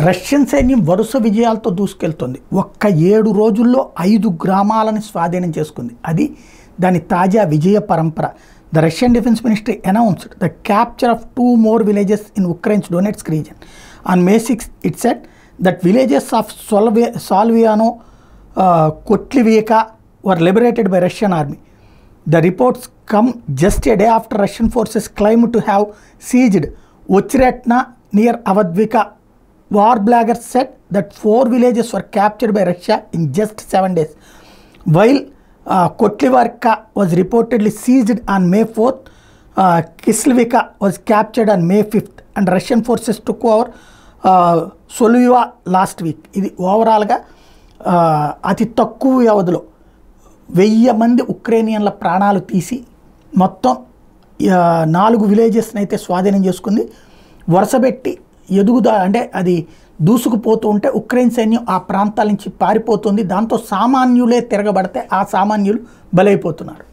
Russian సైన్యం వరుస విజయాలతో దూసుకెళ్తుంది. ఒక్క 7 రోజుల్లో 5 గ్రామాలను స్వాధీనం చేసుకుంది. అది దాని తాజా విజయ పరంపర. The Russian defence ministry announced the capture of 2 more villages in Ukraine's Donetsk region. On May 6th, it said that villages of Solviano, Kotlivka were liberated by Russian army. The reports come just a day after Russian forces claimed to have sieged Ochretna near Avadvika. War bloggers said that 4 villages were captured by Russia in just 7 days, while Kotlivka was reportedly seized on May 4th. Kislivka was captured on May 5th, and Russian forces took over Soluva last week. ఇది ఓవరాల్గా అతి తక్కువ వ్యవధిలో 1000 మంది ఉక్రేనియన్ల ప్రాణాలు తీసి మొత్తం 4 విలేజెస్ని అయితే స్వాధీనం చేసుకుంది. వరుసపెట్టి అంటే అది దూసుకుపోతూ ఉంటే ఉక్రెయిన్ సైన్యం ఆ ప్రాంతాల నుంచి పారిపోతుంది. దాంతో సామాన్యులే తిరగబడితే ఆ సామాన్యులు బలైపోతున్నారు.